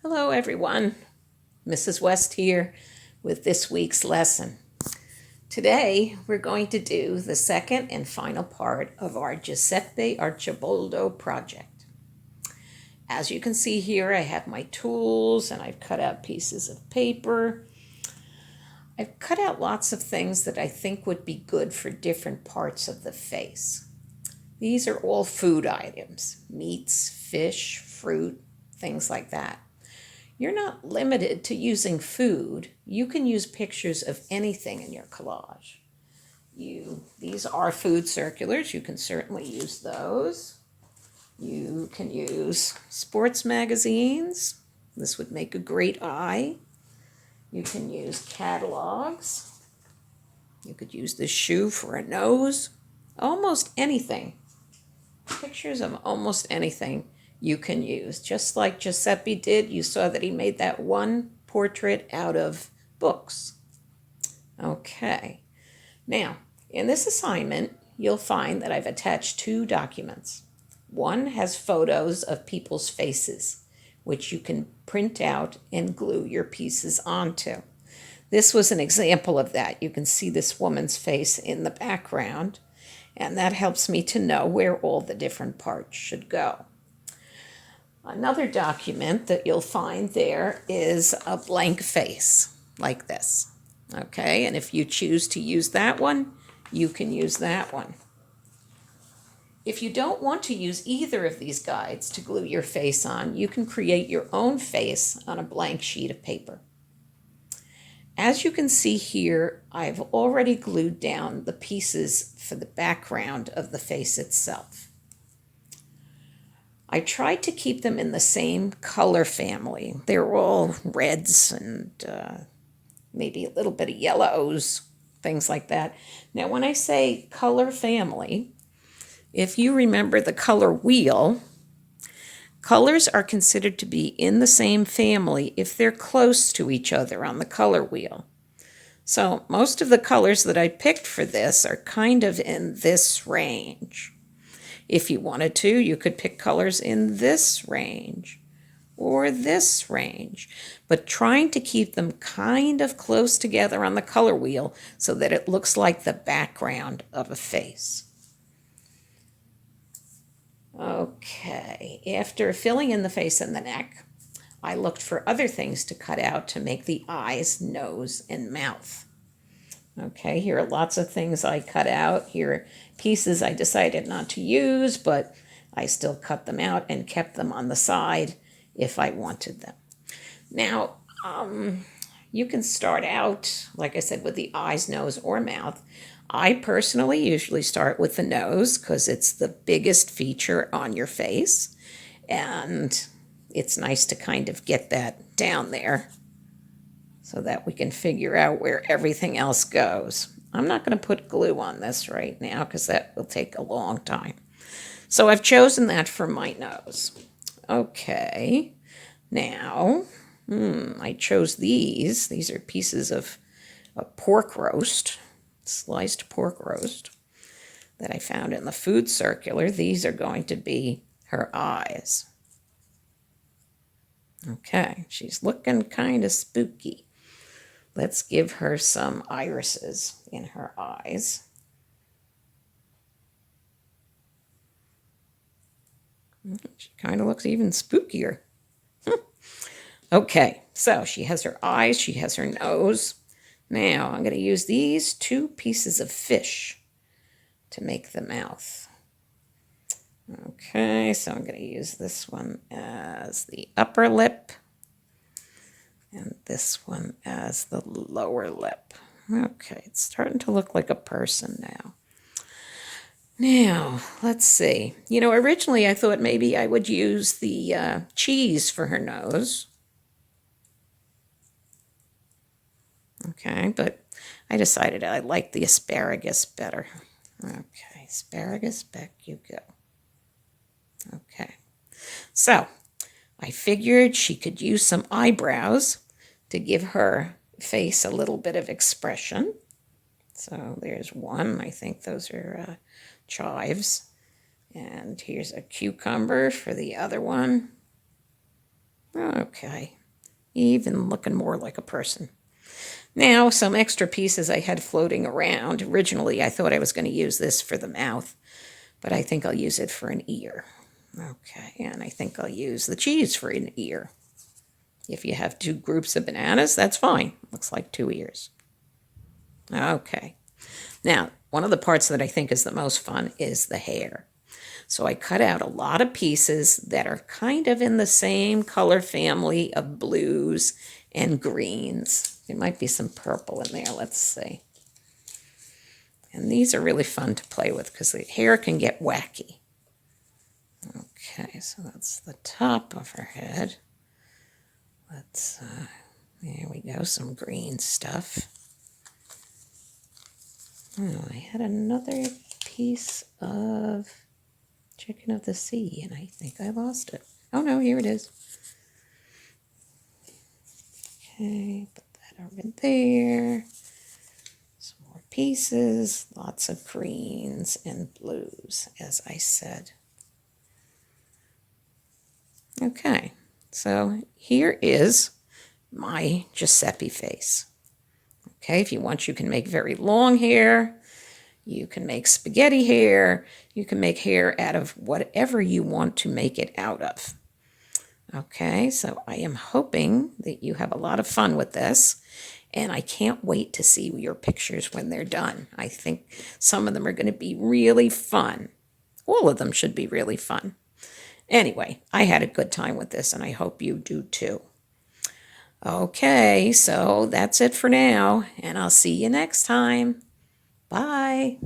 Hello everyone, Mrs. West here with this week's lesson. Today we're going to do the second and final part of our Giuseppe Arcimboldo project. As you can see here, I have my tools and I've cut out pieces of paper. I've cut out lots of things that I think would be good for different parts of the face. These are all food items, meats, fish, fruit, things like that. You're not limited to using food. You can use pictures of anything in your collage. These are food circulars. You can certainly use those. You can use sports magazines. This would make a great eye. You can use catalogs. You could use this shoe for a nose. Almost anything. Pictures of almost anything you can use. Just like Giuseppe did, you saw that he made that one portrait out of books. Okay. Now, in this assignment, you'll find that I've attached two documents. One has photos of people's faces, which you can print out and glue your pieces onto. This was an example of that. You can see this woman's face in the background, and that helps me to know where all the different parts should go. Another document that you'll find there is a blank face, like this. Okay, and if you choose to use that one, you can use that one. If you don't want to use either of these guides to glue your face on, you can create your own face on a blank sheet of paper. As you can see here, I've already glued down the pieces for the background of the face itself. I tried to keep them in the same color family. They're all reds and maybe a little bit of yellows, things like that. Now, when I say color family, if you remember the color wheel, colors are considered to be in the same family if they're close to each other on the color wheel. So most of the colors that I picked for this are kind of in this range. If you wanted to, you could pick colors in this range or this range, but trying to keep them kind of close together on the color wheel so that it looks like the background of a face. Okay, after filling in the face and the neck, I looked for other things to cut out to make the eyes, nose, and mouth. Okay, here are lots of things I cut out. Here are pieces I decided not to use, but I still cut them out and kept them on the side if I wanted them. Now, you can start out, like I said, with the eyes, nose, or mouth. I personally usually start with the nose because it's the biggest feature on your face, and it's nice to kind of get that down there so that we can figure out where everything else goes. I'm not going to put glue on this right now because that will take a long time. So I've chosen that for my nose. Okay, now I chose these. These are pieces of a pork roast, sliced pork roast that I found in the food circular. These are going to be her eyes. Okay, she's looking kind of spooky. Let's give her some irises in her eyes. She kind of looks even spookier. Okay, so she has her eyes, she has her nose. Now I'm going to use these two pieces of fish to make the mouth. Okay, so I'm going to use this one as the upper lip and this one as the lower lip. Okay, it's starting to look like a person now. Now, let's see. Originally I thought maybe I would use the cheese for her nose. Okay, but I decided I like the asparagus better. Okay, asparagus, back you go. Okay, so I figured she could use some eyebrows to give her face a little bit of expression. So there's one. I think those are chives. And here's a cucumber for the other one. Okay, even looking more like a person. Now, some extra pieces I had floating around. Originally, I thought I was going to use this for the mouth, but I think I'll use it for an ear. Okay, and I think I'll use the cheese for an ear. If you have two groups of bananas, that's fine. Looks like two ears. Okay. Now, one of the parts that I think is the most fun is the hair. So I cut out a lot of pieces that are kind of in the same color family of blues and greens. There might be some purple in there, let's see. And these are really fun to play with because the hair can get wacky. Okay, so that's the top of her head. There we go, some green stuff. Oh, I had another piece of chicken of the sea, and I think I lost it. Oh no, here it is. Okay, put that over there. Some more pieces, lots of greens and blues, as I said. Okay, so here is my Giuseppe face. Okay, if you want, you can make very long hair. You can make spaghetti hair. You can make hair out of whatever you want to make it out of. Okay, so I am hoping that you have a lot of fun with this. And I can't wait to see your pictures when they're done. I think some of them are going to be really fun. All of them should be really fun. Anyway, I had a good time with this, and I hope you do too. Okay, so that's it for now, and I'll see you next time. Bye.